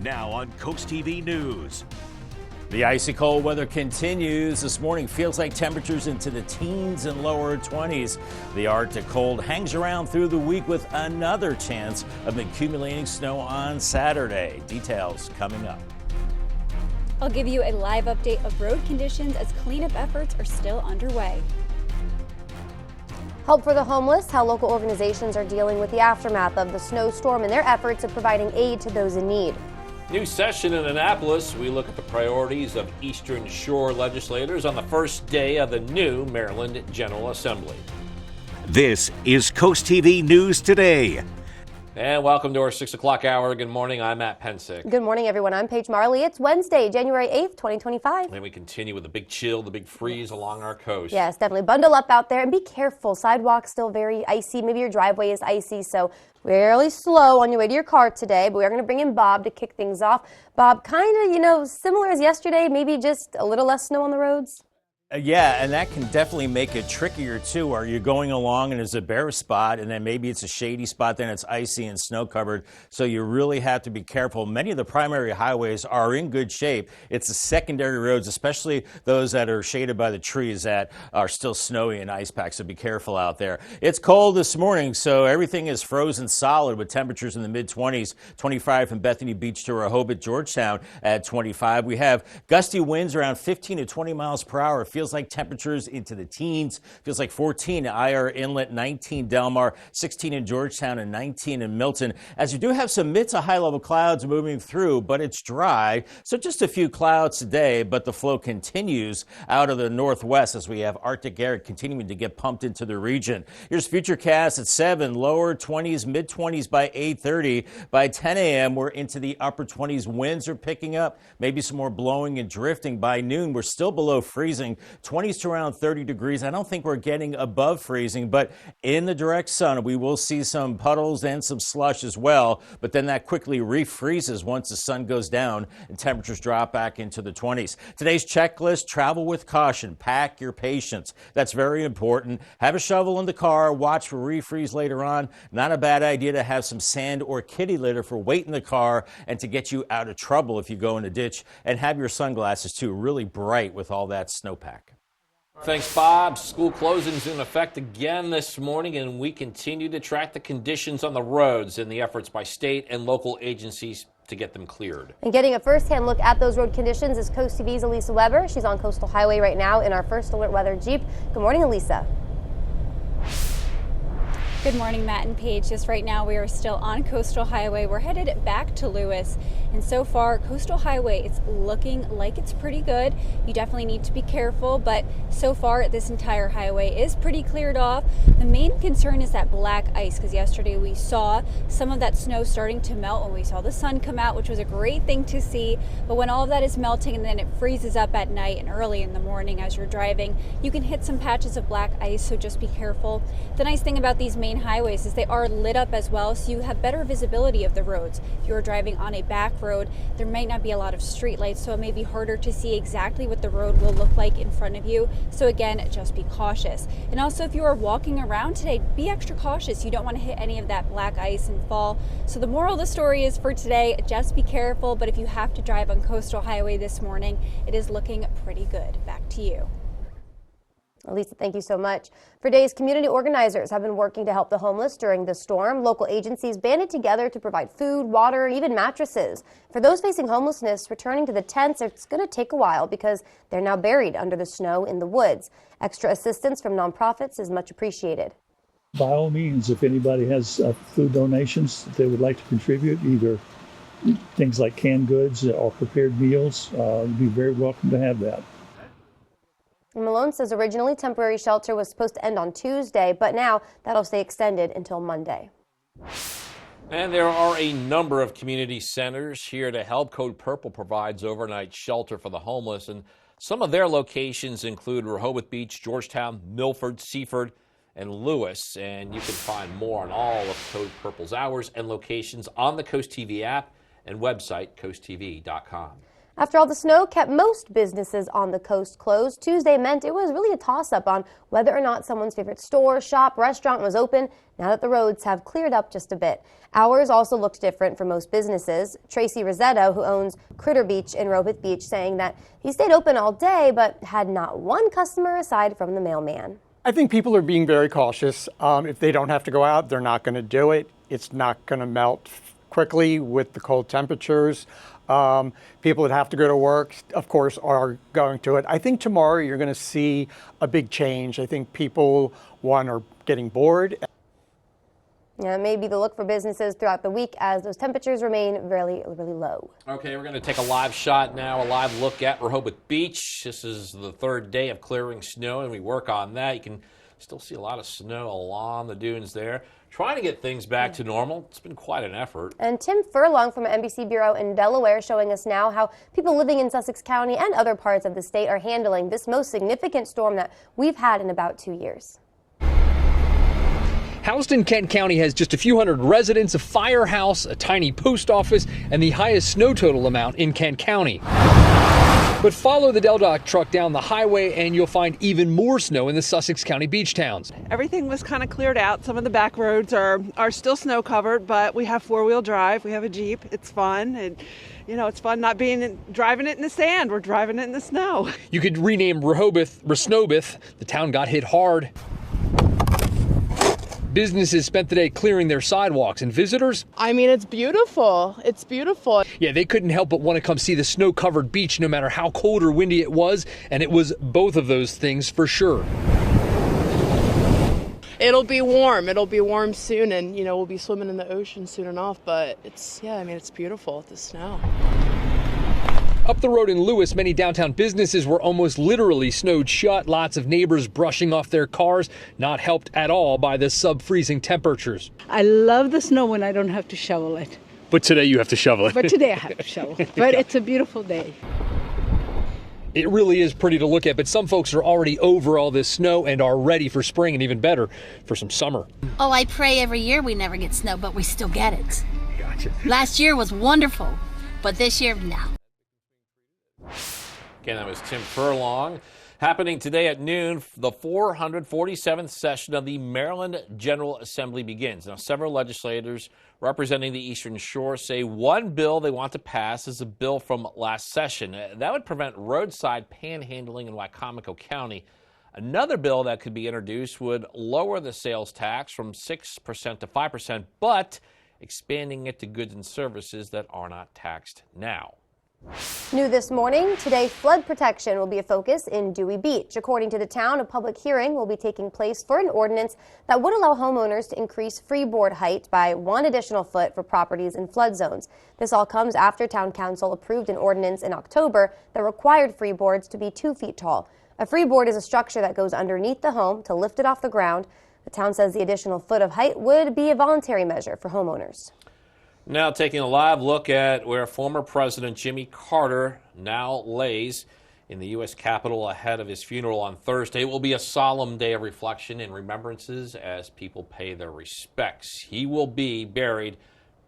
Now on Coast TV News. The icy cold weather continues. This morning feels like temperatures into the teens and lower 20s. The Arctic cold hangs around through the week with another chance of accumulating snow on Saturday. Details coming up. I'll give you a live update of road conditions as cleanup efforts are still underway. Help for the homeless, how local organizations are dealing with the aftermath of the snowstorm and their efforts of providing aid to those in need. New session in Annapolis. We look at the priorities of Eastern Shore legislators on the first day of the new Maryland General Assembly. This is Coast TV News Today. And welcome to our 6 o'clock hour. Good morning. I'm Matt Pensick. Good morning, everyone. I'm Paige Marley. It's Wednesday, January 8th, 2025. And we continue with the big chill, the big freeze along our coast. Yes, definitely. Bundle up out there and be careful. Sidewalks still very icy. Maybe your driveway is icy, so really slow on your way to your car today. But we are going to bring in Bob to kick things off. Bob, kind of, similar as yesterday, maybe just a little less snow on the roads? Yeah, and that can definitely make it trickier too. Are you going along and there's a bare spot and then maybe it's a shady spot, then it's icy and snow covered. So you really have to be careful. Many of the primary highways are in good shape. It's the secondary roads, especially those that are shaded by the trees that are still snowy and ice packed. So be careful out there. It's cold this morning, so everything is frozen solid with temperatures in the mid-20s, 25 from Bethany Beach to Rehoboth, Georgetown at 25. We have gusty winds around 15 to 20 miles per hour. Feels like temperatures into the teens. Feels like 14 at IR Inlet, 19 Del Mar, 16 in Georgetown, and 19 in Milton. As you do have some mid to high level clouds moving through, but it's dry. So just a few clouds today, but the flow continues out of the northwest as we have Arctic air continuing to get pumped into the region. Here's Futurecast at 7, lower 20s, mid 20s by 8:30. By 10 a.m., we're into the upper 20s. Winds are picking up, maybe some more blowing and drifting. By noon, we're still below freezing. 20s to around 30 degrees. I don't think we're getting above freezing, but in the direct sun, we will see some puddles and some slush as well. But then that quickly refreezes once the sun goes down and temperatures drop back into the 20s. Today's checklist: travel with caution, pack your patience. That's very important. Have a shovel in the car, watch for refreeze later on. Not a bad idea to have some sand or kitty litter for weight in the car and to get you out of trouble if you go in a ditch. And have your sunglasses too, really bright with all that snowpack. Thanks, Bob. School closings in effect again this morning, and we continue to track the conditions on the roads and the efforts by state and local agencies to get them cleared. And getting a first-hand look at those road conditions is Coast TV's Elisa Weber. She's on Coastal Highway right now in our First Alert Weather Jeep. Good morning, Elisa. Good morning, Matt and Paige. Just right now, we are still on Coastal Highway. We're headed back to Lewis. And so far, Coastal Highway, it's looking like it's pretty good. You definitely need to be careful, but so far, this entire highway is pretty cleared off. The main concern is that black ice, because yesterday we saw some of that snow starting to melt when we saw the sun come out, which was a great thing to see. But when all of that is melting and then it freezes up at night and early in the morning as you're driving, you can hit some patches of black ice, so just be careful. The nice thing about these main highways is they are lit up as well, so you have better visibility of the roads. If you're driving on a back road, there might not be a lot of street lights, so it may be harder to see exactly what the road will look like in front of you. So again, just be cautious. And also, if you are walking around today, be extra cautious. You don't want to hit any of that black ice and fall. So the moral of the story is for today, just be careful. But if you have to drive on Coastal Highway this morning, it is looking pretty good. Back to you. Elisa, thank you so much. For days, community organizers have been working to help the homeless during the storm. Local agencies banded together to provide food, water, even mattresses. For those facing homelessness, returning to the tents, it's going to take a while because they're now buried under the snow in the woods. Extra assistance from nonprofits is much appreciated. By all means, if anybody has food donations that they would like to contribute, either things like canned goods or prepared meals, you'd be very welcome to have that. Malone says originally temporary shelter was supposed to end on Tuesday, but now that'll stay extended until Monday. And there are a number of community centers here to help. Code Purple provides overnight shelter for the homeless, and some of their locations include Rehoboth Beach, Georgetown, Milford, Seaford, and Lewis. And you can find more on all of Code Purple's hours and locations on the Coast TV app and website, coasttv.com. After all the snow kept most businesses on the coast closed, Tuesday meant it was really a toss-up on whether or not someone's favorite store, shop, restaurant was open now that the roads have cleared up just a bit. Hours also looked different for most businesses. Tracy Rossetto, who owns Critter Beach in Rehoboth Beach, saying that he stayed open all day but had not one customer aside from the mailman. I think people are being very cautious. If they don't have to go out, they're not going to do it. It's not going to melt quickly with the cold temperatures. People that have to go to work, of course, are going to it. I think tomorrow you're going to see a big change. I think people, one, are getting bored. Yeah, it may be the look for businesses throughout the week as those temperatures remain really, really low. Okay, we're going to take a live shot now, a live look at Rehoboth Beach. This is the third day of clearing snow, and we work on that. You can still see a lot of snow along the dunes there. Trying to get things back to normal. It's been quite an effort. And Tim Furlong from an NBC Bureau in Delaware showing us now how people living in Sussex County and other parts of the state are handling this most significant storm that we've had in about 2 years. Houston, Kent County has just a few hundred residents, a firehouse, a tiny post office, and the highest snow total amount in Kent County. But follow the Del Doc truck down the highway and you'll find even more snow in the Sussex County beach towns. Everything was kind of cleared out. Some of the back roads are still snow covered, but we have four-wheel drive. We have a Jeep. It's fun. And it's fun not driving it in the sand. We're driving it in the snow. You could rename Rehoboth Resnobeth. The town got hit hard. Businesses spent the day clearing their sidewalks, and visitors? I mean, it's beautiful. It's beautiful. Yeah, they couldn't help but want to come see the snow-covered beach no matter how cold or windy it was, and it was both of those things for sure. It'll be warm. It'll be warm soon, and, we'll be swimming in the ocean soon enough, but it's beautiful, the snow. Up the road in Lewis, many downtown businesses were almost literally snowed shut. Lots of neighbors brushing off their cars, not helped at all by the sub-freezing temperatures. I love the snow when I don't have to shovel it. But today you have to shovel it. But today I have to shovel it. But it's a beautiful day. It really is pretty to look at, but some folks are already over all this snow and are ready for spring and even better for some summer. Oh, I pray every year we never get snow, but we still get it. Gotcha. Last year was wonderful, but this year, no. Again, that was Tim Furlong. Happening today at noon, the 447th session of the Maryland General Assembly begins. Now, several legislators representing the Eastern Shore say one bill they want to pass is a bill from last session. That would prevent roadside panhandling in Wicomico County. Another bill that could be introduced would lower the sales tax from 6% to 5%, but expanding it to goods and services that are not taxed now. New this morning, today flood protection will be a focus in Dewey Beach. According to the town, a public hearing will be taking place for an ordinance that would allow homeowners to increase freeboard height by 1 additional foot for properties in flood zones. This all comes after town council approved an ordinance in October that required freeboards to be 2 feet tall. A freeboard is a structure that goes underneath the home to lift it off the ground. The town says the additional foot of height would be a voluntary measure for homeowners. Now taking a live look at where former President Jimmy Carter now lays in the U.S. Capitol ahead of his funeral on Thursday. It will be a solemn day of reflection and remembrances as people pay their respects. He will be buried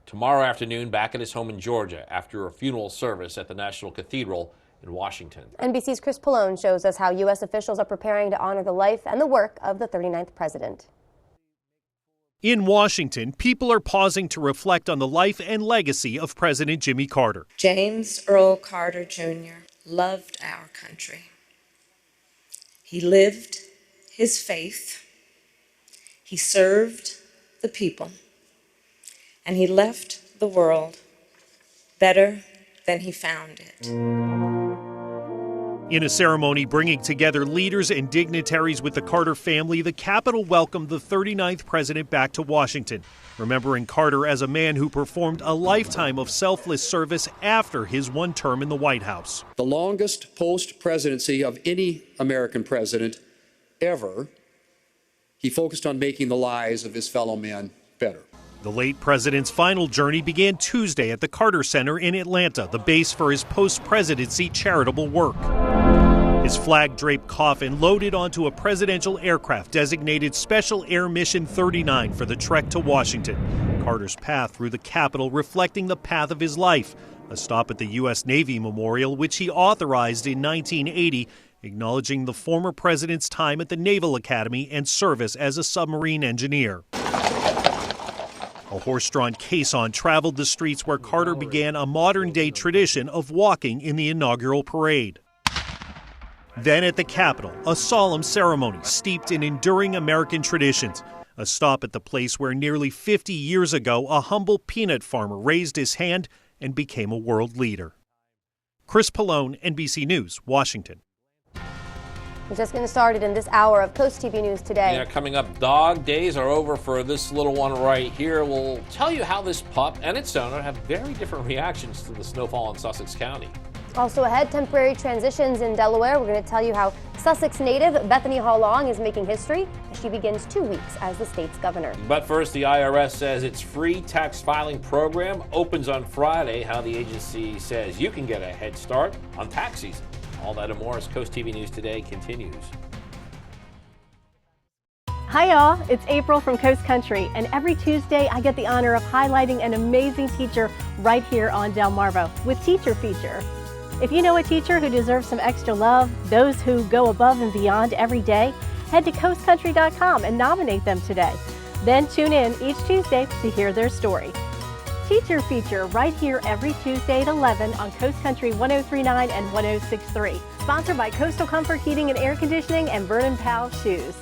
tomorrow afternoon back at his home in Georgia after a funeral service at the National Cathedral in Washington. NBC's Chris Pallone shows us how U.S. officials are preparing to honor the life and the work of the 39th president. In Washington, people are pausing to reflect on the life and legacy of President Jimmy Carter. James Earl Carter Jr. loved our country. He lived his faith, he served the people, and he left the world better than he found it. In a ceremony bringing together leaders and dignitaries with the Carter family, the Capitol welcomed the 39th president back to Washington, remembering Carter as a man who performed a lifetime of selfless service after his one term in the White House. The longest post-presidency of any American president ever, he focused on making the lives of his fellow men better. The late president's final journey began Tuesday at the Carter Center in Atlanta, the base for his post-presidency charitable work. His flag-draped coffin loaded onto a presidential aircraft designated Special Air Mission 39 for the trek to Washington. Carter's path through the Capitol reflecting the path of his life, A stop at the U.S. Navy Memorial, which he authorized in 1980, acknowledging the former president's time at the Naval Academy and service as a submarine engineer. A horse-drawn caisson traveled the streets where Carter began a modern-day tradition of walking in the inaugural parade. Then at the Capitol, a solemn ceremony steeped in enduring American traditions. A stop at the place where nearly 50 years ago a humble peanut farmer raised his hand and became a world leader. Chris Pallone, NBC News, Washington. We're just getting started in this hour of Coast TV News today. Yeah, coming up, dog days are over for this little one right here. We'll tell you how this pup and its owner have very different reactions to the snowfall in Sussex County. Also ahead, temporary transitions in Delaware. We're going to tell you how Sussex native Bethany Hall-Long is making history as she begins 2 weeks as the state's governor. But first, the IRS says its free tax filing program opens on Friday. How the agency says you can get a head start on tax season. All that and more as Coast TV News Today continues. Hi y'all, it's April from Coast Country, and every Tuesday I get the honor of highlighting an amazing teacher right here on Delmarva with Teacher Feature. If you know a teacher who deserves some extra love, those who go above and beyond every day, head to coastcountry.com and nominate them today. Then tune in each Tuesday to hear their story. Teacher Feature right here every Tuesday at 11 on Coast Country 103.9 and 106.3. Sponsored by Coastal Comfort Heating and Air Conditioning and Vernon Powell Shoes.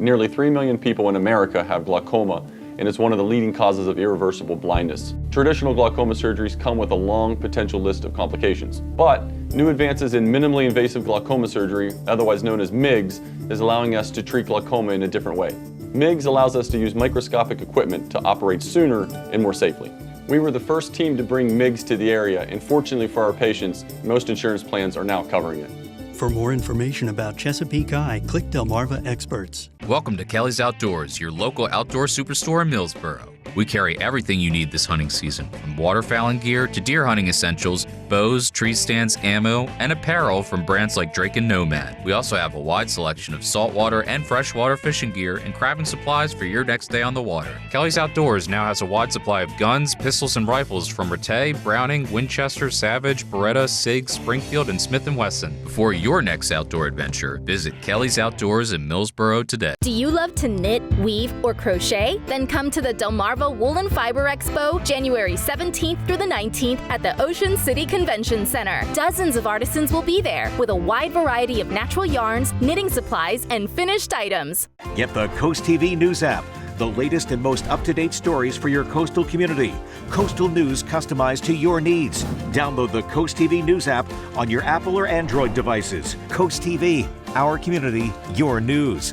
Nearly 3 million people in America have glaucoma, and it's one of the leading causes of irreversible blindness. Traditional glaucoma surgeries come with a long potential list of complications, but new advances in minimally invasive glaucoma surgery, otherwise known as MIGS, is allowing us to treat glaucoma in a different way. MIGS allows us to use microscopic equipment to operate sooner and more safely. We were the first team to bring MIGS to the area, and fortunately for our patients, most insurance plans are now covering it. For more information about Chesapeake Eye, click Delmarva Experts. Welcome to Kelly's Outdoors, your local outdoor superstore in Millsboro. We carry everything you need this hunting season, from waterfowling gear to deer hunting essentials, bows, tree stands, ammo, and apparel from brands like Drake and Nomad. We also have a wide selection of saltwater and freshwater fishing gear and crabbing supplies for your next day on the water. Kelly's Outdoors now has a wide supply of guns, pistols, and rifles from Rattay, Browning, Winchester, Savage, Beretta, Sig, Springfield, and Smith & Wesson. Before your next outdoor adventure, visit Kelly's Outdoors in Millsboro today. Do you love to knit, weave, or crochet? Then come to the Delmarva Wool and Fiber Expo January 17th through the 19th at the Ocean City Convention Center. Dozens of artisans will be there with a wide variety of natural yarns, knitting supplies, and finished items. Get the Coast TV News app, the latest and most up-to-date stories for your coastal community. Coastal news customized to your needs. Download the Coast TV News app on your Apple or Android devices. Coast TV, our community, your news.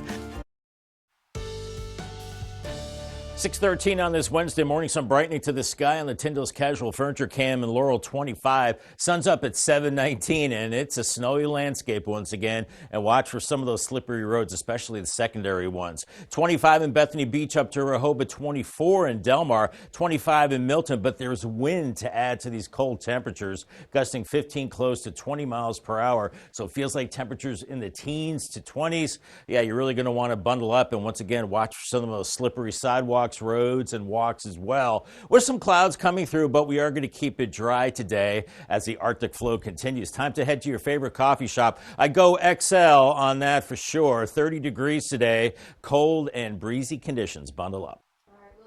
6:13 on this Wednesday morning. Some brightening to the sky on the Tyndall's Casual Furniture Cam in Laurel 25. Sun's up at 7:19, and it's a snowy landscape once again. And watch for some of those slippery roads, especially the secondary ones. 25 in Bethany Beach up to Rehoboth, 24 in Delmar, 25 in Milton. But there's wind to add to these cold temperatures, gusting 15 close to 20 miles per hour. So it feels like temperatures in the teens to 20s. Yeah, you're really going to want to bundle up. And once again, watch for some of those slippery sidewalks, roads, and walks as well. With some clouds coming through, but we are going to keep it dry today as the Arctic flow continues. Time to head to your favorite coffee shop. I go XL on that for sure. 30 degrees today, cold and breezy conditions. Bundle up.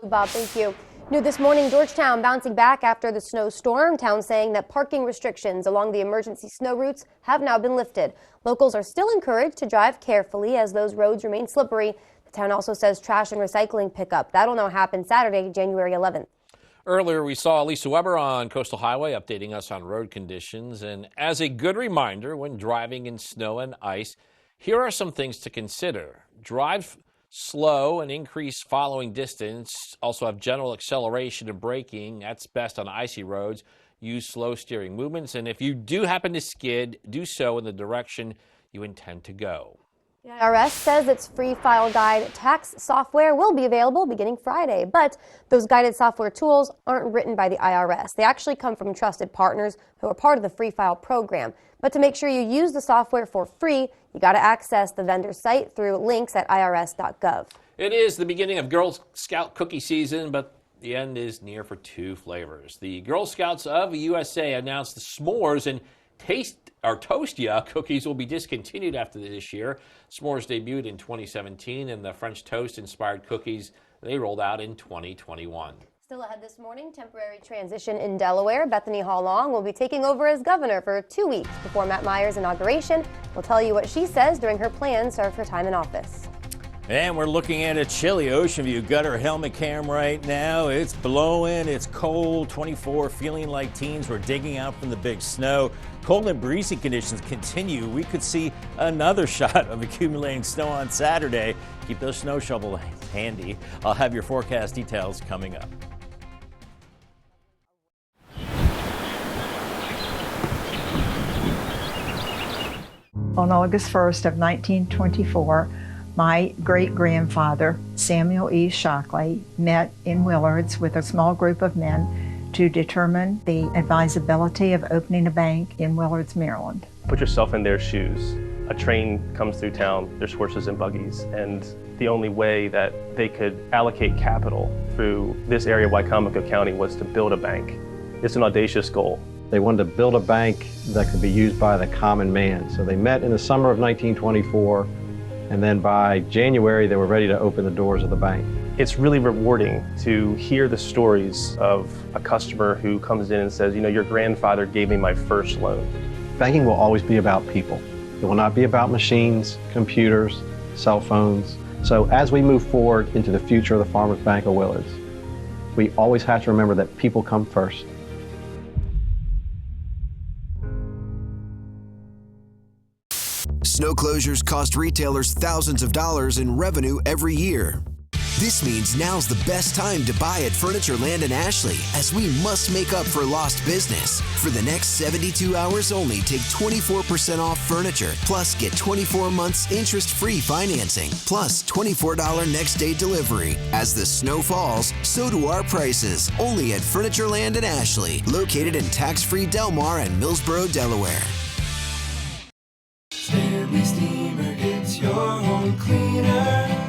Bob, thank you. New this morning, Georgetown bouncing back after the snowstorm. Town saying that parking restrictions along the emergency snow routes have now been lifted. Locals are still encouraged to drive carefully as those roads remain slippery. Town also says trash and recycling pickup. That'll now happen Saturday, January 11th. Earlier, we saw Lisa Weber on Coastal Highway updating us on road conditions. And as a good reminder, when driving in snow and ice, here are some things to consider. Drive slow and increase following distance. Also have general acceleration and braking. That's best on icy roads. Use slow steering movements. And if you do happen to skid, do so in the direction you intend to go. The IRS says its free file guide tax software will be available beginning Friday, but those guided software tools aren't written by the IRS. They actually come from trusted partners who are part of the free file program. But to make sure you use the software for free, you got to access the vendor site through links at irs.gov. It is the beginning of Girl Scout cookie season, but the end is near for two flavors. The Girl Scouts of the USA announced the s'mores and Toastia cookies will be discontinued after this year. S'mores debuted in 2017, and the French toast-inspired cookies, they rolled out in 2021. Still ahead this morning, temporary transition in Delaware. Bethany Hall-Long will be taking over as governor for 2 weeks before Matt Meyer's inauguration. We'll tell you what she says during her plans for her time in office. And we're looking at a chilly ocean view. Got our helmet cam right now. It's blowing, it's cold, 24, feeling like teens. We're digging out from the big snow. Cold and breezy conditions continue. We could see another shot of accumulating snow on Saturday. Keep those snow shovels handy. I'll have your forecast details coming up. On August 1st of 1924, my great-grandfather, Samuel E. Shockley, met in Willards with a small group of men to determine the advisability of opening a bank in Willards, Maryland. Put yourself in their shoes. A train comes through town, there's horses and buggies, and the only way that they could allocate capital through this area of Wycomico County was to build a bank. It's an audacious goal. They wanted to build a bank that could be used by the common man. So they met in the summer of 1924, and then by January they were ready to open the doors of the bank. It's really rewarding to hear the stories of a customer who comes in and says, you know, your grandfather gave me my first loan. Banking will always be about people. It will not be about machines, computers, cell phones. So as we move forward into the future of the Farmers Bank of Willards, we always have to remember that people come first. Snow closures cost retailers thousands of dollars in revenue every year. This means now's the best time to buy at Furniture Land in Ashley, as we must make up for lost business. For the next 72 hours only, take 24% off furniture, plus get 24 months interest-free financing, plus $24 next day delivery. As the snow falls, so do our prices. Only at Furniture Land in Ashley, located in tax-free Del Mar and Millsboro, Delaware. Stanley Steamer gets your home cleaner.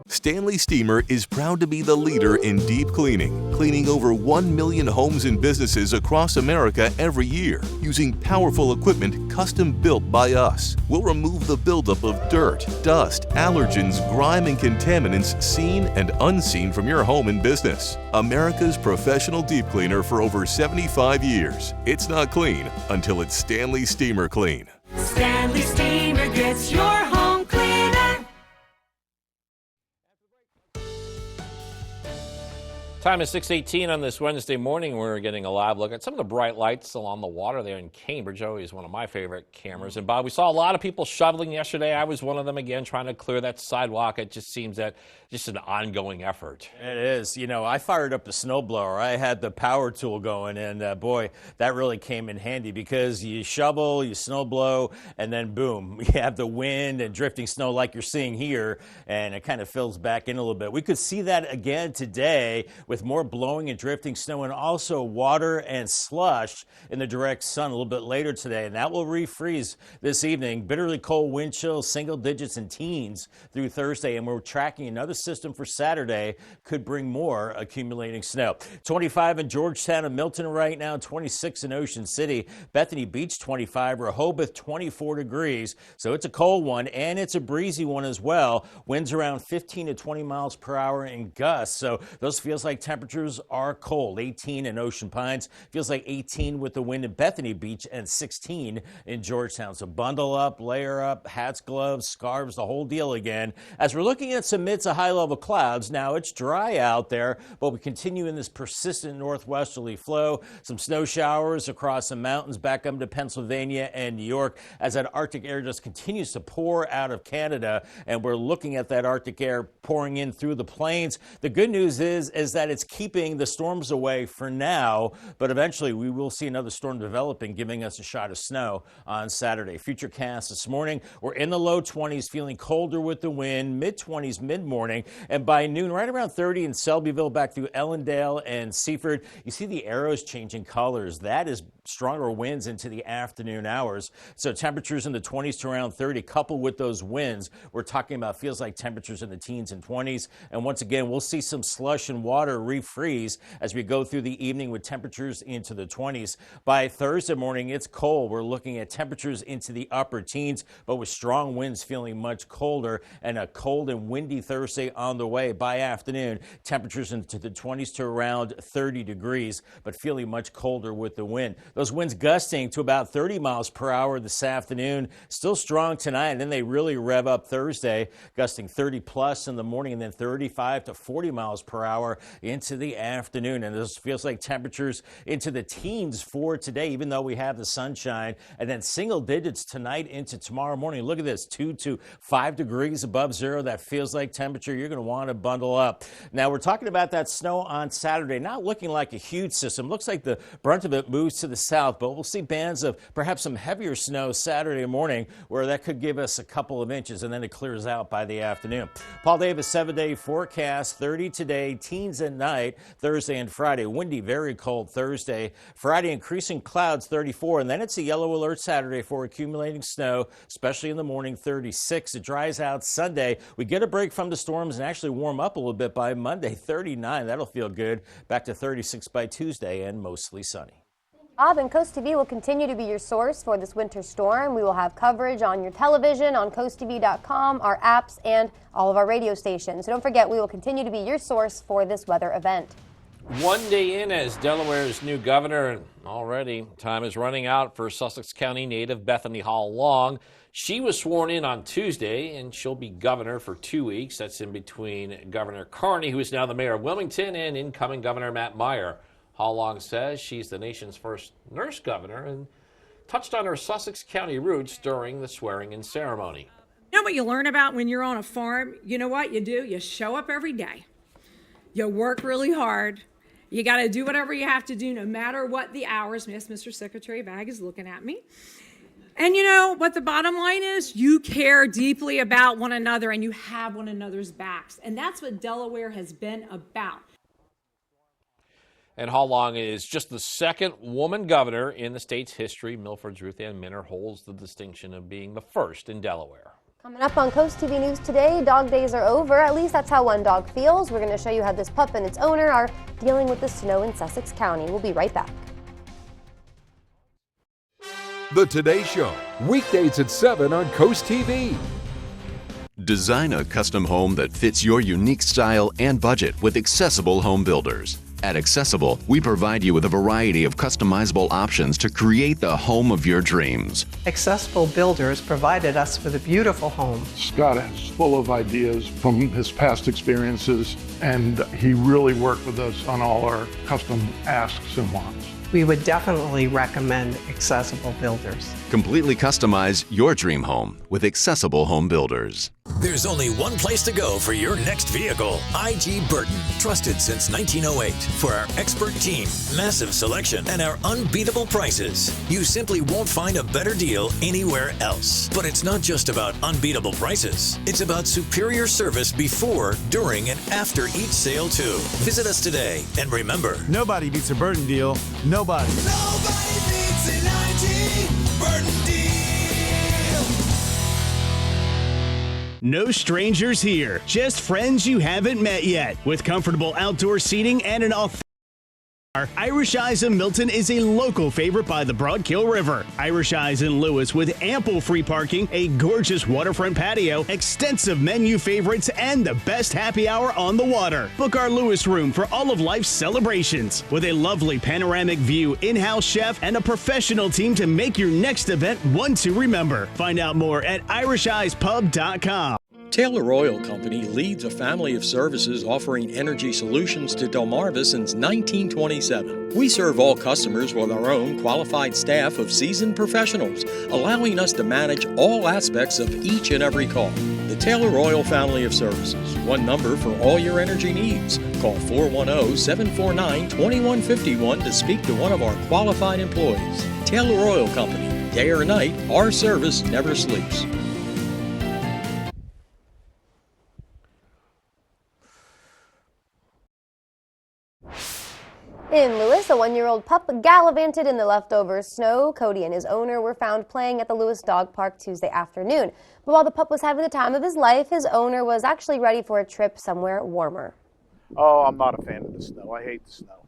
Stanley Steamer is proud to be the leader in deep cleaning, cleaning over 1 million homes and businesses across America every year, using powerful equipment custom built by us. We'll remove the buildup of dirt, dust, allergens, grime, and contaminants seen and unseen from your home and business. America's professional deep cleaner for over 75 years. It's not clean until it's Stanley Steamer clean. Stanley Steamer gets your home cleaner. Time is 6:18 on this Wednesday morning. We're getting a live look at some of the bright lights along the water there in Cambridge. Always one of my favorite cameras. And Bob, we saw a lot of people shoveling yesterday. I was one of them again, trying to clear that sidewalk. It just seems that just an ongoing effort. It is. You know, I fired up the snowblower. I had the power tool going, and boy, that really came in handy because you shovel, you snowblow, and then boom, you have the wind and drifting snow like you're seeing here, and it kind of fills back in a little bit. We could see that again today with more blowing and drifting snow and also water and slush in the direct sun a little bit later today, and that will refreeze this evening. Bitterly cold wind chills, single digits and teens through Thursday, and we're tracking another system for Saturday could bring more accumulating snow. 25 in Georgetown and Milton right now, 26 in Ocean City, Bethany Beach 25, Rehoboth 24 degrees. So it's a cold one and it's a breezy one as well. Winds around 15 to 20 miles per hour in gusts. So those feels like temperatures are cold. 18 in Ocean Pines, feels like 18 with the wind in Bethany Beach and 16 in Georgetown. So bundle up, layer up, hats, gloves, scarves, the whole deal again. As we're looking at some mid to high level clouds, now it's dry out there, but we continue in this persistent northwesterly flow. Some snow showers across the mountains back up to Pennsylvania and New York as that Arctic air just continues to pour out of Canada, and we're looking at that Arctic air pouring in through the plains. The good news is that it's keeping the storms away for now, but eventually we will see another storm developing, giving us a shot of snow on Saturday. Futurecast this morning, we're in the low 20s, feeling colder with the wind, mid-20s mid-morning, and by noon, right around 30 in Selbyville, back through Ellendale and Seaford. You see the arrows changing colors. That is stronger winds into the afternoon hours. So temperatures in the 20s to around 30, coupled with those winds, we're talking about feels like temperatures in the teens and 20s. And once again, we'll see some slush and water refreeze as we go through the evening with temperatures into the 20s. By Thursday morning, it's cold. We're looking at temperatures into the upper teens, but with strong winds feeling much colder, and a cold and windy Thursday on the way. By afternoon, temperatures into the 20s to around 30 degrees, but feeling much colder with the wind. Those winds gusting to about 30 miles per hour this afternoon. Still strong tonight, and then they really rev up Thursday, gusting 30 plus in the morning and then 35 to 40 miles per hour into the afternoon. And this feels like temperatures into the teens for today, even though we have the sunshine, and then single digits tonight into tomorrow morning. Look at this, 2 to 5 degrees above zero. That feels like temperature you're going to want to bundle up. Now, we're talking about that snow on Saturday, not looking like a huge system. Looks like the brunt of it moves to the south, but we'll see bands of perhaps some heavier snow Saturday morning, where that could give us a couple of inches, and then it clears out by the afternoon. Paul Davis, 7-day forecast, 30 today, teens at night, Thursday and Friday. Windy, very cold Thursday. Friday, increasing clouds, 34, and then it's a yellow alert Saturday for accumulating snow, especially in the morning, 36. It dries out Sunday. We get a break from the storms and actually warm up a little bit by Monday, 39. That'll feel good. Back to 36 by Tuesday and mostly sunny. Bob, and Coast TV will continue to be your source for this winter storm. We will have coverage on your television, on coasttv.com, our apps, and all of our radio stations. So don't forget, we will continue to be your source for this weather event. One day in as Delaware's new governor, and already time is running out for Sussex County native Bethany Hall Long. She was sworn in on Tuesday, and she'll be governor for 2 weeks. That's in between Governor Carney, who is now the mayor of Wilmington, and incoming Governor Matt Meyer. Hall Long says she's the nation's first nurse governor and touched on her Sussex County roots during the swearing-in ceremony. You know what you learn about when you're on a farm? You know what you do? You show up every day. You work really hard. You got to do whatever you have to do no matter what the hours. Yes, Mr. Secretary Bag is looking at me. And you know what the bottom line is? You care deeply about one another and you have one another's backs. And that's what Delaware has been about. And Hall Long is just the second woman governor in the state's history. Milford's Ruth Ann Minner holds the distinction of being the first in Delaware. Coming up on Coast TV News today, dog days are over. At least that's how one dog feels. We're going to show you how this pup and its owner are dealing with the snow in Sussex County. We'll be right back. The Today Show, weekdays at 7 on Coast TV. Design a custom home that fits your unique style and budget with Accessible Home Builders. At Accessible, we provide you with a variety of customizable options to create the home of your dreams. Accessible Builders provided us with a beautiful home. Scott is full of ideas from his past experiences, and he really worked with us on all our custom asks and wants. We would definitely recommend Accessible Builders. Completely customize your dream home with Accessible Home Builders. There's only one place to go for your next vehicle. IG Burton, trusted since 1908 for our expert team, massive selection, and our unbeatable prices. You simply won't find a better deal anywhere else. But it's not just about unbeatable prices. It's about superior service before, during, and after each sale too. Visit us today, and remember, nobody beats a Burton deal. Nobody. Nobody beats an IG Burton deal. No strangers here, just friends you haven't met yet. With comfortable outdoor seating and an authentic Irish Eyes in Milton is a local favorite by the Broadkill River. Irish Eyes in Lewis with ample free parking, a gorgeous waterfront patio, extensive menu favorites, and the best happy hour on the water. Book our Lewis room for all of life's celebrations. With a lovely panoramic view, in-house chef, and a professional team to make your next event one to remember. Find out more at irisheyespub.com. Taylor Oil Company leads a family of services offering energy solutions to Delmarva since 1927. We serve all customers with our own qualified staff of seasoned professionals, allowing us to manage all aspects of each and every call. The Taylor Oil family of services, one number for all your energy needs. Call 410-749-2151 to speak to one of our qualified employees. Taylor Oil Company, day or night, our service never sleeps. In Lewis, a one-year-old pup gallivanted in the leftover snow. Cody and his owner were found playing at the Lewis Dog Park Tuesday afternoon. But while the pup was having the time of his life, his owner was actually ready for a trip somewhere warmer. Oh, I'm not a fan of the snow. I hate the snow.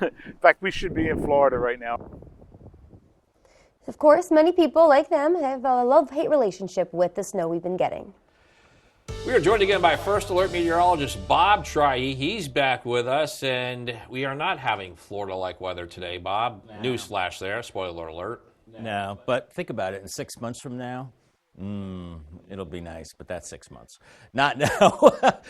In fact, we should be in Florida right now. Of course, many people like them have a love-hate relationship with the snow we've been getting. We are joined again by First Alert meteorologist Bob Trihe. He's back with us, and we are not having Florida-like weather today, Bob. No. Newsflash there, spoiler alert. No, but think about it. In 6 months from now, it'll be nice, but that's 6 months. Not now.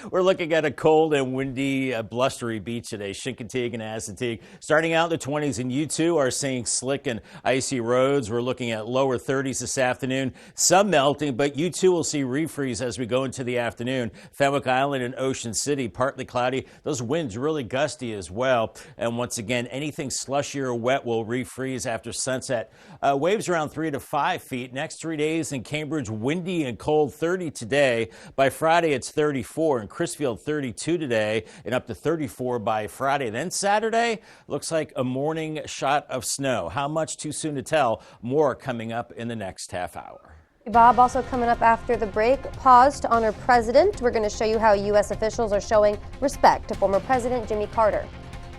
We're looking at a cold and windy, blustery beach today. Chincoteague and Assateague. Starting out in the 20s, and you too are seeing slick and icy roads. We're looking at lower 30s this afternoon. Some melting, but you too will see refreeze as we go into the afternoon. Fenwick Island and Ocean City, partly cloudy. Those winds really gusty as well. And once again, anything slushy or wet will refreeze after sunset. Waves around 3 to 5 feet. Next 3 days in Cambridge, windy and cold, 30 today. By Friday, it's 34. In Crisfield, 32 today, and up to 34 by Friday. Then Saturday, looks like a morning shot of snow. How much? Too soon to tell. More coming up in the next half hour. Bob, also coming up after the break, pause to honor President. We're going to show you how U.S. officials are showing respect to former President Jimmy Carter.